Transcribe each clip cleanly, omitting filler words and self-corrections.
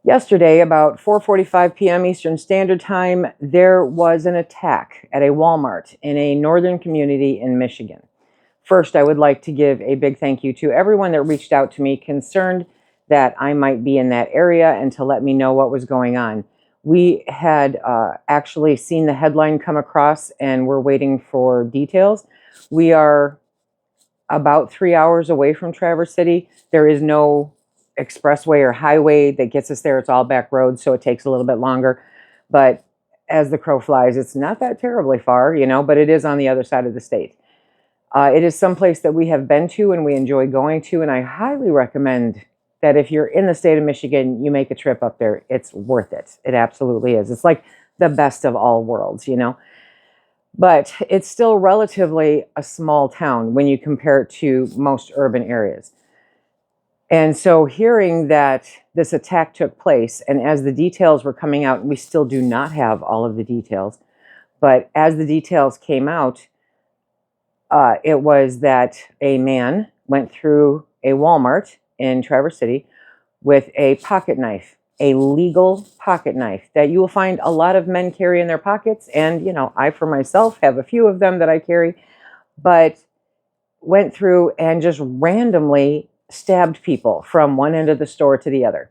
Yesterday, about 4:45 p.m. Eastern Standard Time, there was an attack at a Walmart in a northern community in Michigan. First, I would like to give a big thank you to everyone that reached out to me concerned that I might be in that area and to let me know what was going on. We had actually seen the headline come across and we're waiting for details. We are about 3 hours away from Traverse City. There is no expressway or highway that gets us there. It's all back roads, so it takes a little bit longer. But as the crow flies, it's not that terribly far, but it is on the other side of the state. It is someplace that we have been to and we enjoy going to, and I highly recommend that if you're in the state of Michigan, you make a trip up there. It's worth it. It absolutely is. It's like the best of all worlds, But it's still relatively a small town when you compare it to most urban areas. And so hearing that this attack took place, and as the details were coming out, we still do not have all of the details, but as the details came out, it was that a man went through a Walmart in Traverse City with a pocket knife, a legal pocket knife that you will find a lot of men carry in their pockets. And, I for myself have a few of them that I carry, but went through and just randomly stabbed people from one end of the store to the other.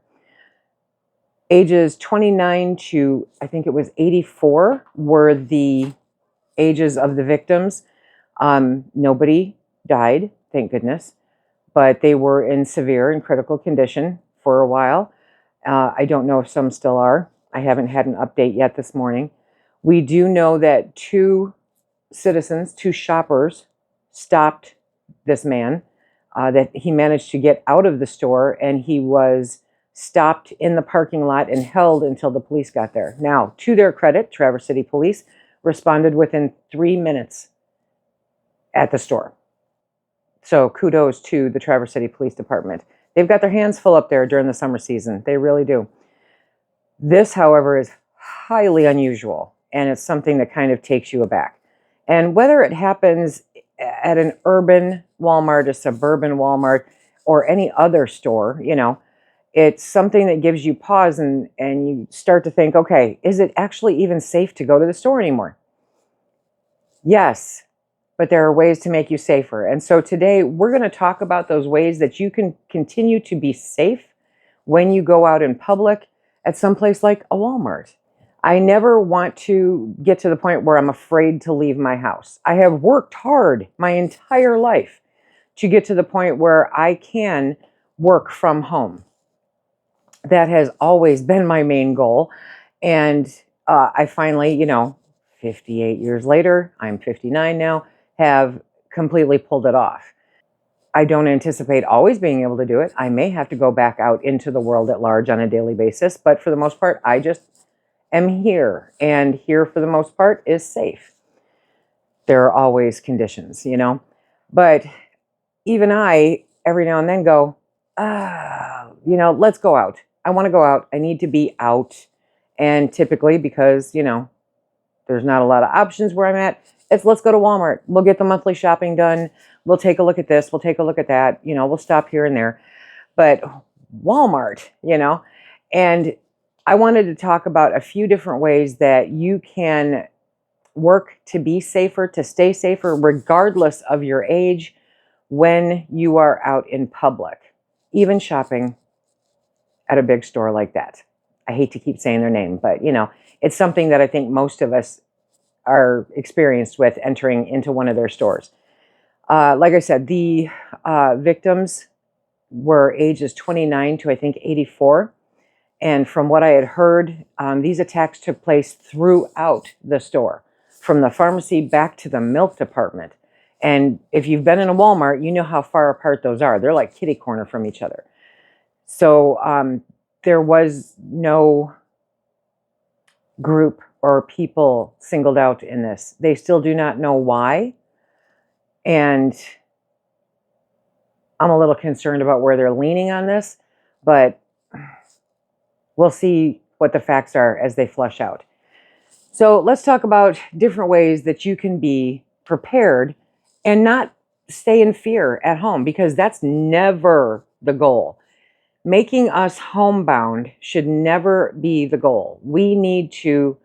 Ages 29 to, I think it was 84, were the ages of the victims. Nobody died, thank goodness, but they were in severe and critical condition for a while. I don't know if some still are. I haven't had an update yet this morning. We do know that two shoppers, stopped this man, that he managed to get out of the store, and he was stopped in the parking lot and held until the police got there. Now, to their credit, Traverse City Police responded within 3 minutes at the store. So kudos to the Traverse City Police Department. They've got their hands full up there during the summer season. They really do. This, however, is highly unusual, and it's something that kind of takes you aback. And whether it happens at an urban Walmart, a suburban Walmart, or any other store, it's something that gives you pause and you start to think, okay, is it actually even safe to go to the store anymore? Yes, but there are ways to make you safer. And so today we're going to talk about those ways that you can continue to be safe when you go out in public at someplace like a Walmart. I never want to get to the point where I'm afraid to leave my house. I have worked hard my entire life to get to the point where I can work from home. That has always been my main goal. And I finally, 58 years later, I'm 59 now, have completely pulled it off. I don't anticipate always being able to do it. I may have to go back out into the world at large on a daily basis, but for the most part, I just am here, and here for the most part is safe. There are always conditions, but even I, every now and then go, let's go out. I want to go out. I need to be out. And typically, because, there's not a lot of options where I'm at, let's go to Walmart. We'll get the monthly shopping done. We'll take a look at this. We'll take a look at that. We'll stop here and there. But Walmart, and I wanted to talk about a few different ways that you can work to be safer, to stay safer, regardless of your age, when you are out in public, even shopping at a big store like that. I hate to keep saying their name, but it's something that I think most of us are experienced with entering into one of their stores. Like I said, the victims were ages 29 to I think 84. And from what I had heard, these attacks took place throughout the store, from the pharmacy back to the milk department. And if you've been in a Walmart, you know how far apart those are. They're like kitty corner from each other. So there was no group or people singled out in this. They still do not know why. And I'm a little concerned about where they're leaning on this, but we'll see what the facts are as they flush out. So let's talk about different ways that you can be prepared and not stay in fear at home, because that's never the goal. Making us homebound should never be the goal. We need to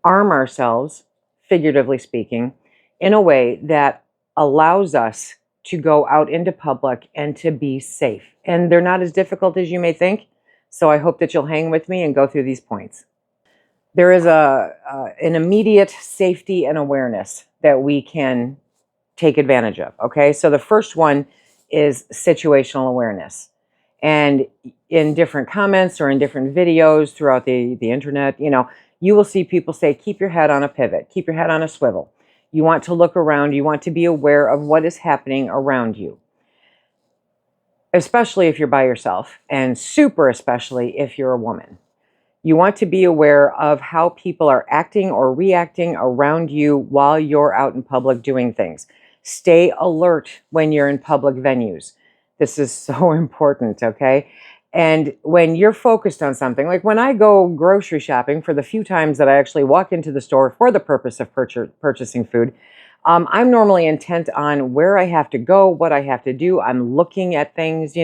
arm ourselves, figuratively speaking, in a way that allows us to go out into public and to be safe. And they're not as difficult as you may think. So I hope that you'll hang with me and go through these points. There is an immediate safety and awareness that we can take advantage of. Okay, so the first one is situational awareness. And in different comments or in different videos throughout the internet, you will see people say, keep your head on a pivot, keep your head on a swivel. You want to look around, you want to be aware of what is happening around you, especially if you're by yourself, and super especially if you're a woman. You want to be aware of how people are acting or reacting around you while you're out in public doing things. Stay alert when you're in public venues. This is so important, okay? And when you're focused on something, like when I go grocery shopping, for the few times that I actually walk into the store for the purpose of purchasing food, I'm normally intent on where I have to go, what I have to do. I'm looking at things,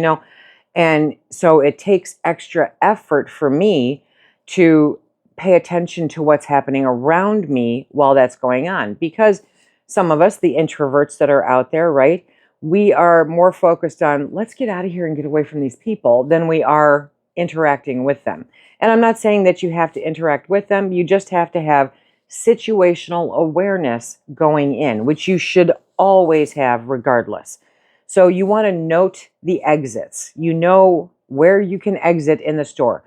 and so it takes extra effort for me to pay attention to what's happening around me while that's going on. Because some of us, the introverts that are out there, right, we are more focused on let's get out of here and get away from these people than we are interacting with them. And I'm not saying that you have to interact with them. You just have to have situational awareness going in, which you should always have regardless. So you want to note the exits. You know where you can exit in the store.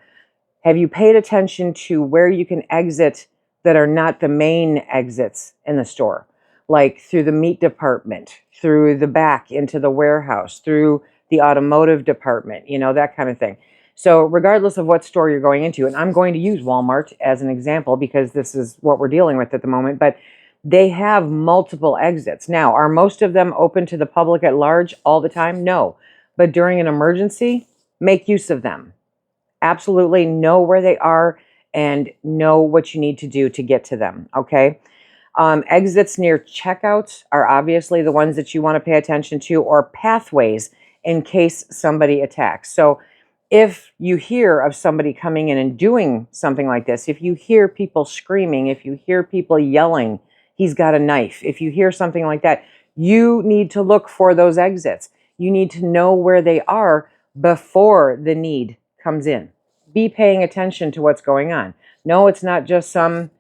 Have you paid attention to where you can exit that are not the main exits in the store? Like through the meat department, through the back into the warehouse, through the automotive department, that kind of thing. So regardless of what store you're going into, and I'm going to use Walmart as an example because this is what we're dealing with at the moment, but they have multiple exits. Now, are most of them open to the public at large all the time? No. But during an emergency, make use of them. Absolutely know where they are and know what you need to do to get to them, okay? Exits near checkouts are obviously the ones that you want to pay attention to, or pathways in case somebody attacks. So if you hear of somebody coming in and doing something like this, if you hear people screaming, if you hear people yelling, he's got a knife, if you hear something like that, you need to look for those exits. You need to know where they are before the need comes in. Be paying attention to what's going on. No, it's not just some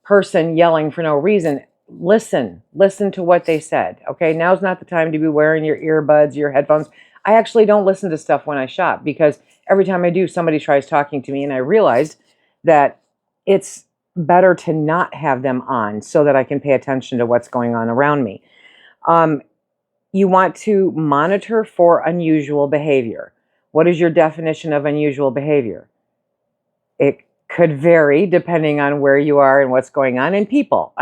person yelling for no reason. Listen to what they said. Okay, now's not the time to be wearing your earbuds, your headphones. I actually don't listen to stuff when I shop because every time I do, somebody tries talking to me, and I realized that it's better to not have them on so that I can pay attention to what's going on around me. You want to monitor for unusual behavior. What is your definition of unusual behavior? It could vary depending on where you are and what's going on. And people,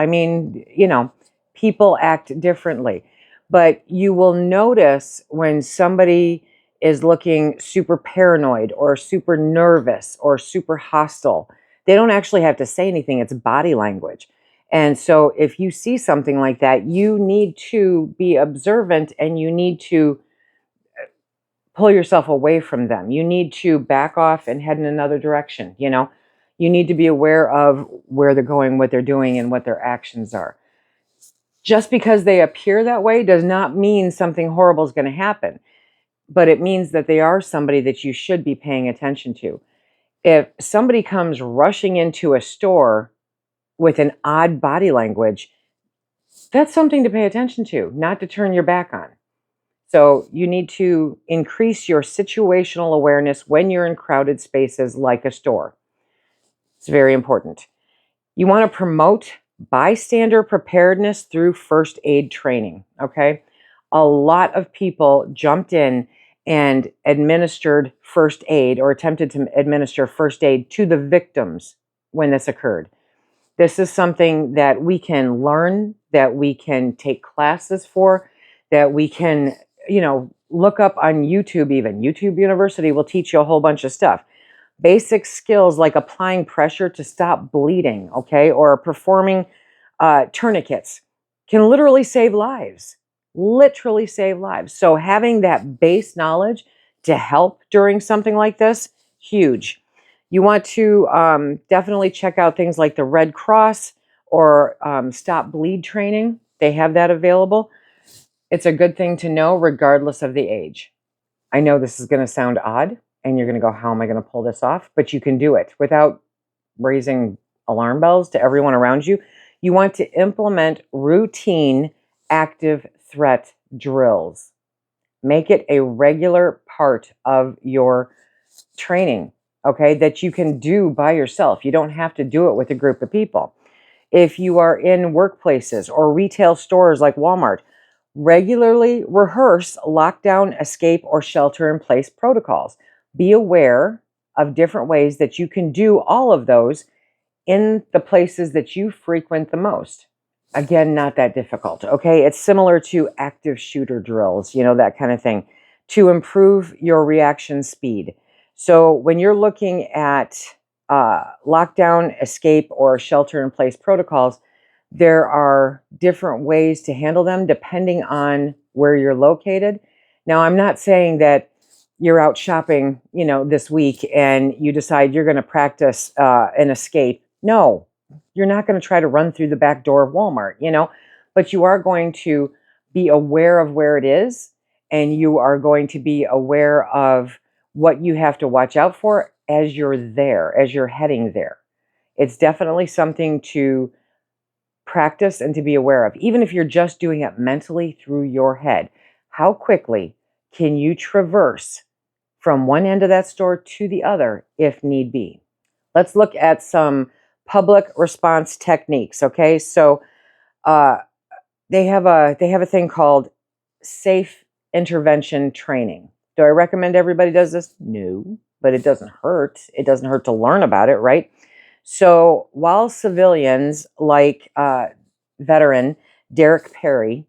people act differently. But you will notice when somebody is looking super paranoid or super nervous or super hostile, they don't actually have to say anything. It's body language. And so if you see something like that, you need to be observant and you need to pull yourself away from them. You need to back off and head in another direction. You need to be aware of where they're going, what they're doing, and what their actions are. Just because they appear that way does not mean something horrible is going to happen, but it means that they are somebody that you should be paying attention to. If somebody comes rushing into a store with an odd body language, that's something to pay attention to, not to turn your back on. So you need to increase your situational awareness when you're in crowded spaces like a store. It's very important. You want to promote bystander preparedness through first aid training, okay? A lot of people jumped in and administered first aid or attempted to administer first aid to the victims when this occurred. This is something that we can learn, that we can take classes for, that we can, look up on YouTube even. YouTube University will teach you a whole bunch of stuff. Basic skills like applying pressure to stop bleeding, okay, or performing tourniquets can literally save lives. Literally save lives. So having that base knowledge to help during something like this, huge. You want to definitely check out things like the Red Cross or Stop Bleed training. They have that available. It's a good thing to know regardless of the age. I know this is going to sound odd and you're going to go, how am I going to pull this off? But you can do it without raising alarm bells to everyone around you. You want to implement routine active threat drills. Make it a regular part of your training, okay, that you can do by yourself. You don't have to do it with a group of people. If you are in workplaces or retail stores like Walmart, regularly rehearse lockdown, escape, or shelter-in-place protocols. Be aware of different ways that you can do all of those in the places that you frequent the most. Again, not that difficult, okay? It's similar to active shooter drills, you know, that kind of thing, to improve your reaction speed. So when you're looking at lockdown, escape, or shelter-in-place protocols, there are different ways to handle them depending on where you're located. Now, I'm not saying that you're out shopping, you know, this week and you decide you're going to practice an escape. No, you're not going to try to run through the back door of Walmart, you know, but you are going to be aware of where it is, and you are going to be aware of what you have to watch out for as you're there, as you're heading there. It's definitely something to practice and to be aware of, even if you're just doing it mentally through your head. How quickly can you traverse from one end of that store to the other if need be? Let's look at some public response techniques. Okay, so they have a thing called safe intervention training. Do I recommend everybody does this? No, but it doesn't hurt. It doesn't hurt to learn about it, right? So while civilians like veteran Derek Perry,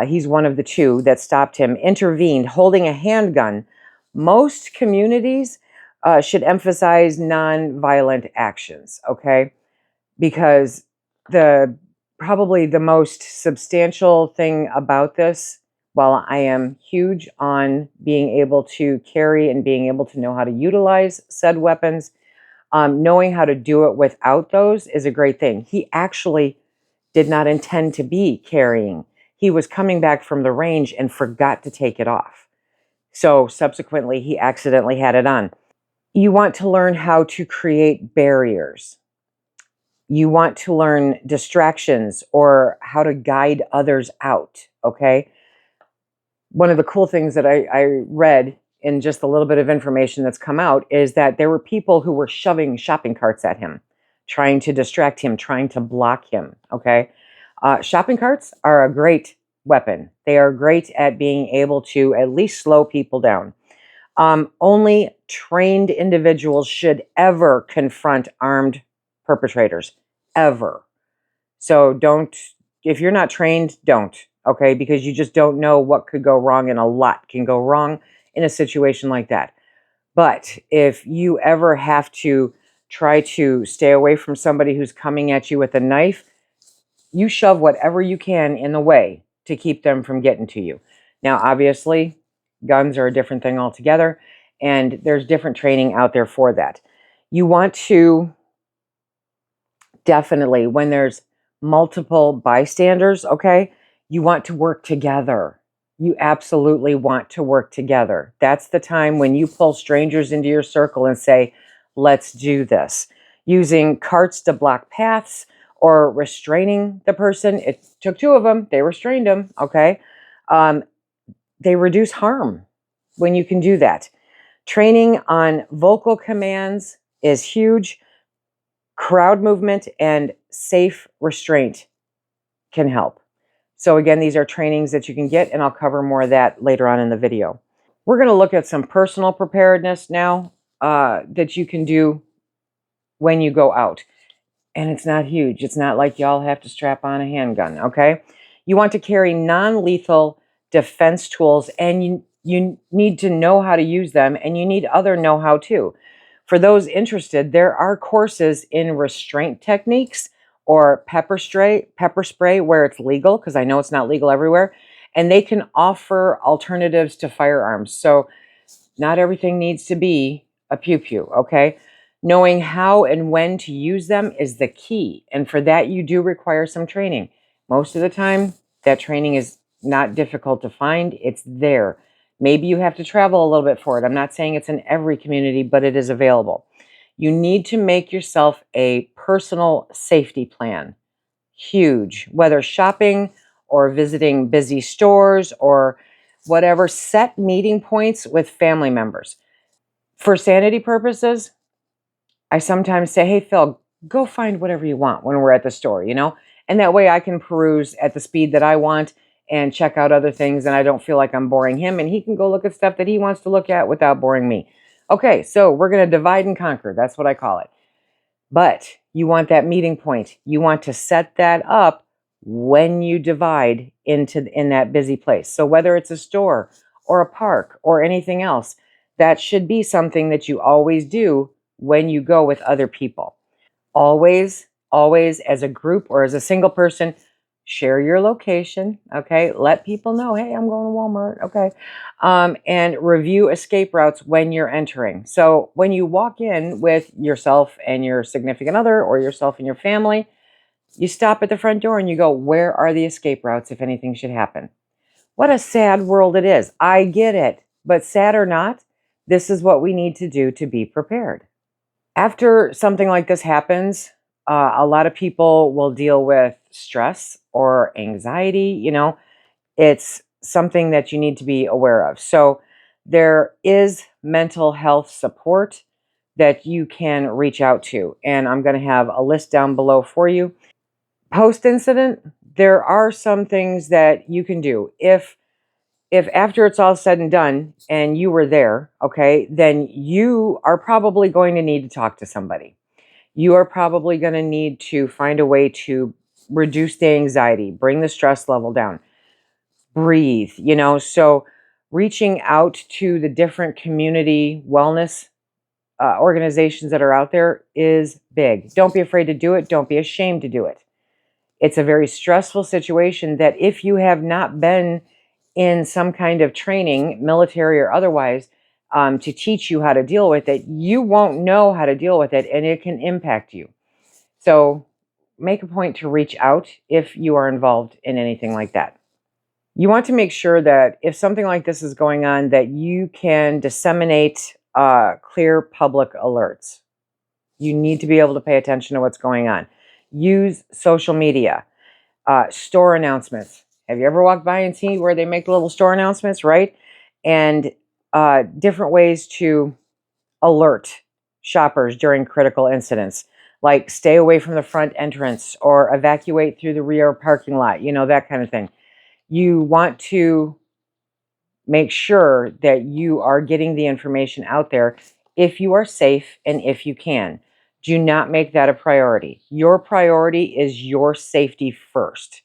he's one of the two that stopped him, intervened holding a handgun, most communities should emphasize nonviolent actions, okay? Because probably the most substantial thing about this, while I am huge on being able to carry and being able to know how to utilize said weapons, knowing how to do it without those is a great thing. He actually did not intend to be carrying. He was coming back from the range and forgot to take it off. So subsequently, he accidentally had it on. You want to learn how to create barriers. You want to learn distractions or how to guide others out, okay? One of the cool things that I read in just a little bit of information that's come out is that there were people who were shoving shopping carts at him, trying to distract him, trying to block him, okay? Shopping carts are a great weapon. They are great at being able to at least slow people down. Only trained individuals should ever confront armed perpetrators, ever. So don't, if you're not trained, don't, okay? Because you just don't know what could go wrong, and a lot can go wrong in a situation like that. But if you ever have to try to stay away from somebody who's coming at you with a knife, you shove whatever you can in the way to keep them from getting to you. Now, obviously, guns are a different thing altogether, and there's different training out there for that. You want to definitely, when there's multiple bystanders, okay, you want to work together. You absolutely want to work together. That's the time when you pull strangers into your circle and say, let's do this. Using carts to block paths or restraining the person. It took two of them. They restrained them, okay? They reduce harm when you can do that. Training on vocal commands is huge. Crowd movement and safe restraint can help. So again, these are trainings that you can get, and I'll cover more of that later on in the video. We're going to look at some personal preparedness now that you can do when you go out. And it's not huge. It's not like y'all have to strap on a handgun, okay? You want to carry non-lethal defense tools, and you need to know how to use them, and you need other know-how too. For those interested, there are courses in restraint techniques or pepper spray where it's legal, because I know it's not legal everywhere, and they can offer alternatives to firearms. So Not everything needs to be a pew-pew, okay? Knowing how and when to use them is the key. And for that, you do require some training. Most of the time, that training is not difficult to find. It's there. Maybe you have to travel a little bit for it. I'm not saying it's in every community, but it is available. You need to make yourself a personal safety plan. Huge. Whether shopping or visiting busy stores or whatever, set meeting points with family members. For sanity purposes, I sometimes say, hey, Phil, go find whatever you want when we're at the store, And that way I can peruse at the speed that I want and check out other things, and I don't feel like I'm boring him, and he can go look at stuff that he wants to look at without boring me. Okay, so we're going to divide and conquer. That's what I call it. But you want that meeting point. You want to set that up when you divide in that busy place. So whether it's a store or a park or anything else, that should be something that you always do when you go with other people. Always, always, as a group or as a single person, share your location, okay? Let people know, hey, I'm going to Walmart, okay? And review escape routes when you're entering. So when you walk in with yourself and your significant other or yourself and your family, you stop at the front door and you go, where are the escape routes if anything should happen? What a sad world it is. I get it, but sad or not, this is what we need to do to be prepared. After something like this happens, a lot of people will deal with stress or anxiety. It's something that you need to be aware of. So there is mental health support that you can reach out to. And I'm going to have a list down below for you. Post-incident, there are some things that you can do. If after it's all said and done and you were there, okay, then you are probably going to need to talk to somebody. You are probably going to need to find a way to reduce the anxiety, bring the stress level down, breathe, So reaching out to the different community wellness organizations that are out there is big. Don't be afraid to do it. Don't be ashamed to do it. It's a very stressful situation that if you have not been in some kind of training, military or otherwise, to teach you how to deal with it, you won't know how to deal with it, and it can impact you. So make a point to reach out if you are involved in anything like that. You want to make sure that if something like this is going on, that you can disseminate clear public alerts. You need to be able to pay attention to what's going on. Use social media, store announcements. Have you ever walked by and seen where they make little store announcements, right? And different ways to alert shoppers during critical incidents, like stay away from the front entrance or evacuate through the rear parking lot, that kind of thing. You want to make sure that you are getting the information out there if you are safe and if you can. Do not make that a priority. Your priority is your safety first.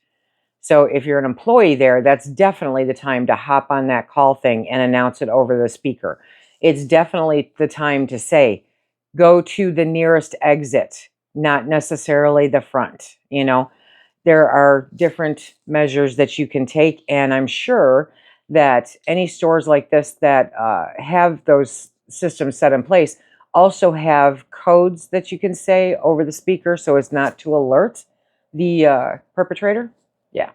So if you're an employee there, that's definitely the time to hop on that call thing and announce it over the speaker. It's definitely the time to say, go to the nearest exit, not necessarily the front. There are different measures that you can take, and I'm sure that any stores like this that have those systems set in place also have codes that you can say over the speaker so as not to alert the perpetrator. Yeah.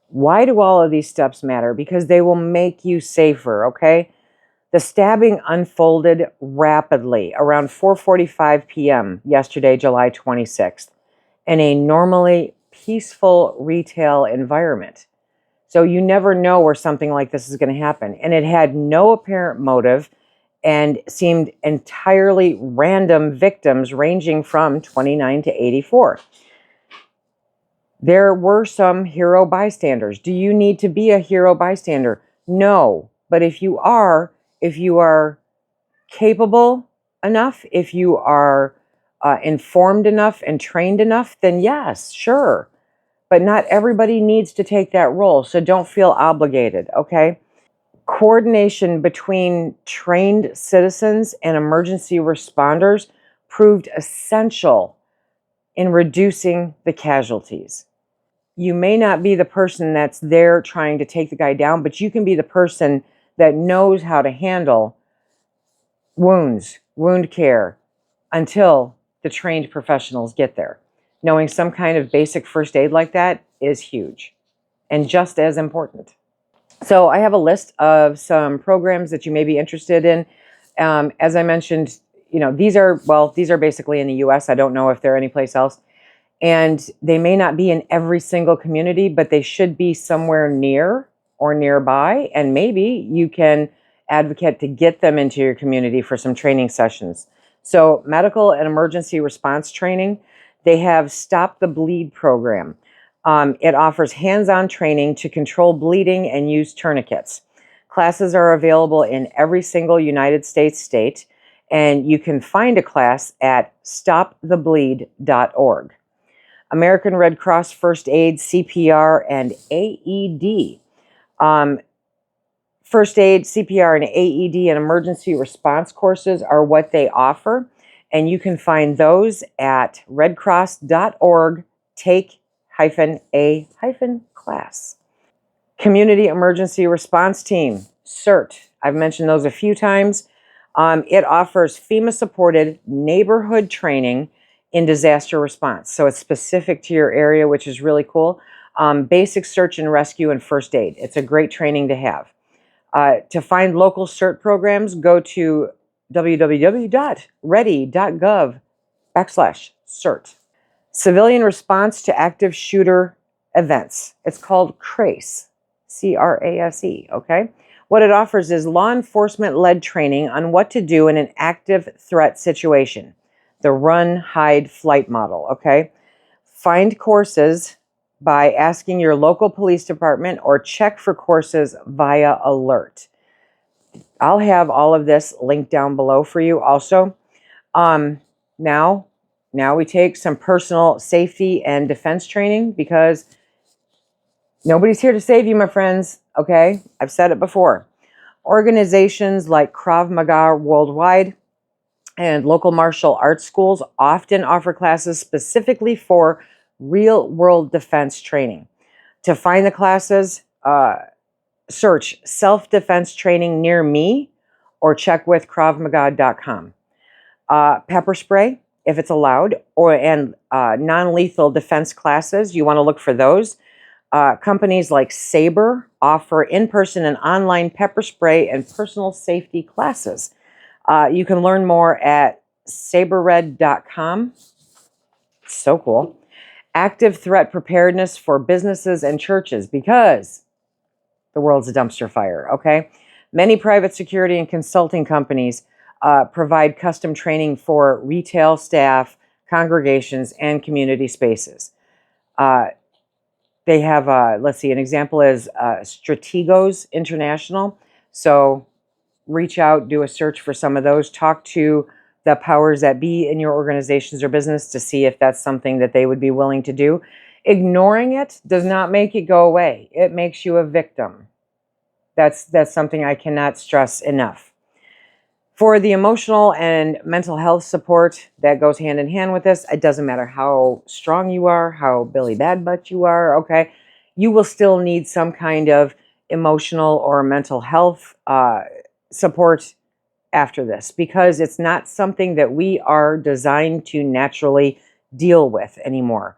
Why do all of these steps matter? Because they will make you safer, okay? The stabbing unfolded rapidly around 4:45 p.m. yesterday, July 26th, in a normally peaceful retail environment. So you never know where something like this is going to happen. And it had no apparent motive and seemed entirely random victims ranging from 29 to 84. There were some hero bystanders. Do you need to be a hero bystander? No. But if you are capable enough, if you are informed enough and trained enough, then yes, sure. But not everybody needs to take that role, so don't feel obligated, okay? Coordination between trained citizens and emergency responders proved essential in reducing the casualties. You may not be the person that's there trying to take the guy down, but you can be the person that knows how to handle wounds, wound care, until the trained professionals get there. Knowing some kind of basic first aid like that is huge and just as important. So I have a list of some programs that you may be interested in. As I mentioned, these are basically in the US. I don't know if they're anyplace else. And they may not be in every single community, but they should be somewhere near or nearby. And maybe you can advocate to get them into your community for some training sessions. So medical and emergency response training, they have Stop the Bleed program. It offers hands-on training to control bleeding and use tourniquets. Classes are available in every single United States state, and you can find a class at stopthebleed.org. American Red Cross First Aid, CPR, and AED. First aid, CPR, and AED and emergency response courses are what they offer. And you can find those at redcross.org, take-a-class. Community Emergency Response Team, CERT. I've mentioned those a few times. It offers FEMA-supported neighborhood training in disaster response. So it's specific to your area, which is really cool. Basic search and rescue and first aid. It's a great training to have. To find local CERT programs, go to www.ready.gov/CERT. Civilian response to active shooter events. It's called CRASE, CRASE, okay? What it offers is law enforcement-led training on what to do in an active threat situation. The run, hide, flight model, okay? Find courses by asking your local police department or check for courses via alert. I'll have all of this linked down below for you also. Now we take some personal safety and defense training because nobody's here to save you, my friends, okay? I've said it before. Organizations like Krav Maga Worldwide and local martial arts schools often offer classes specifically for real-world defense training. To find the classes, search self-defense training near me or check with kravmaga.com. Pepper spray, if it's allowed, and non-lethal defense classes, you want to look for those. Companies like Sabre offer in-person and online pepper spray and personal safety classes. You can learn more at saberred.com. So cool. Active threat preparedness for businesses and churches because the world's a dumpster fire, okay? Many private security and consulting companies provide custom training for retail staff, congregations, and community spaces. They have, let's see, an example is Strategos International. So reach out, do a search for some of those, talk to the powers that be in your organizations or business to see if that's something that they would be willing to do. Ignoring it does not make it go away. It makes you a victim. That's something I cannot stress enough. For the emotional and mental health support that goes hand in hand with this, it doesn't matter how strong you are, how Billy Bad Butt you are, okay? You will still need some kind of emotional or mental health support after this because it's not something that we are designed to naturally deal with anymore.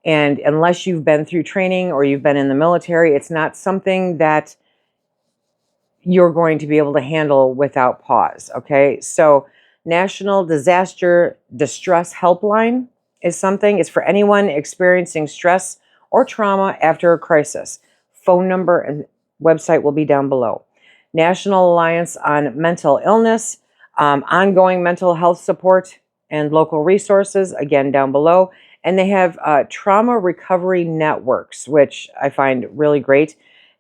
And unless you've been through training or you've been in the military, it's not something that you're going to be able to handle without pause, okay? So National Disaster Distress Helpline is something. It's for anyone experiencing stress or trauma after a crisis. Phone number and website will be down below. National Alliance on Mental Illness, ongoing mental health support and local resources, again, down below. And they have trauma recovery networks, which I find really great.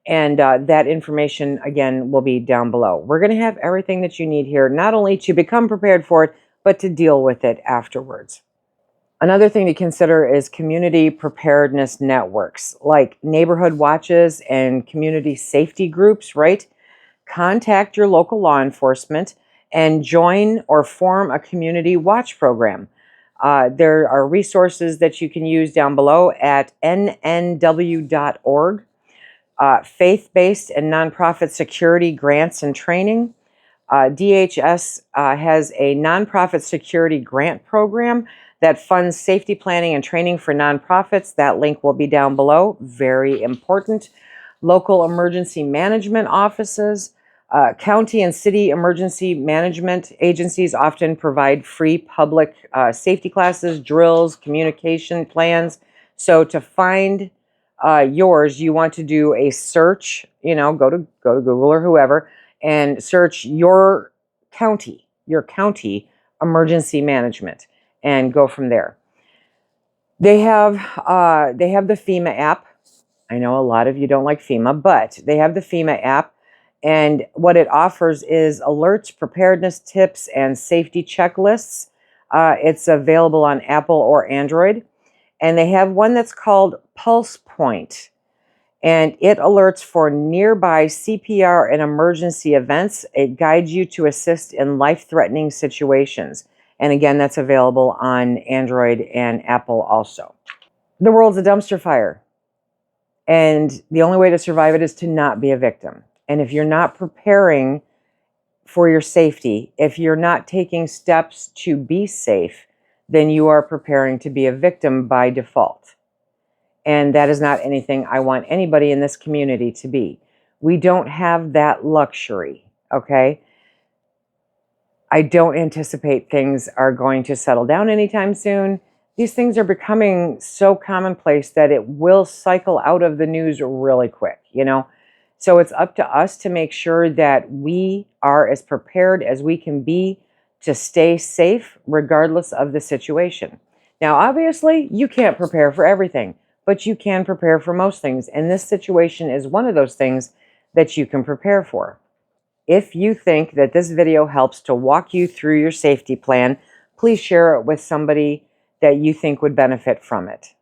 And that information, again, will be down below. We're going to have everything that you need here, not only to become prepared for it, but to deal with it afterwards. Another thing to consider is community preparedness networks, like neighborhood watches and community safety groups, right? Contact your local law enforcement and join or form a community watch program. There are resources that you can use down below at nnw.org. Faith-based and nonprofit security grants and training, DHS has a nonprofit security grant program that funds safety planning and training for nonprofits. That link will be down below. Very important. Local emergency management offices, county and city emergency management agencies often provide free public safety classes, drills, communication plans. So to find yours, you want to do a search. Go to Google or whoever and search your county emergency management, and go from there. They have the FEMA app. I know a lot of you don't like FEMA, but they have the FEMA app, and what it offers is alerts, preparedness tips, and safety checklists. It's available on Apple or Android, and they have one that's called Pulse Point, and it alerts for nearby CPR and emergency events. It guides you to assist in life-threatening situations. And again, that's available on Android and Apple also. The world's a dumpster fire. And the only way to survive it is to not be a victim. And if you're not preparing for your safety, if you're not taking steps to be safe, then you are preparing to be a victim by default. And that is not anything I want anybody in this community to be. We don't have that luxury, okay? I don't anticipate things are going to settle down anytime soon. These things are becoming so commonplace that it will cycle out of the news really quick, So it's up to us to make sure that we are as prepared as we can be to stay safe regardless of the situation. Now, obviously, you can't prepare for everything, but you can prepare for most things. And this situation is one of those things that you can prepare for. If you think that this video helps to walk you through your safety plan, please share it with somebody that you think would benefit from it.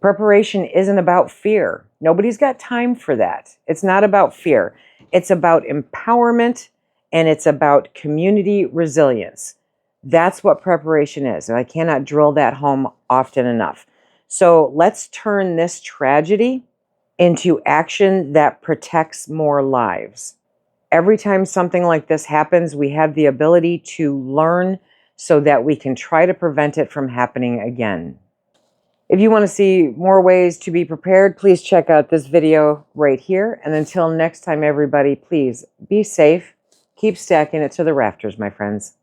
Preparation isn't about fear. Nobody's got time for that. It's not about fear. It's about empowerment, and it's about community resilience. That's what preparation is, and I cannot drill that home often enough. So let's turn this tragedy into action that protects more lives. Every time something like this happens, we have the ability to learn so that we can try to prevent it from happening again. If you want to see more ways to be prepared, please check out this video right here. And until next time, everybody, please be safe. Keep stacking it to the rafters, my friends.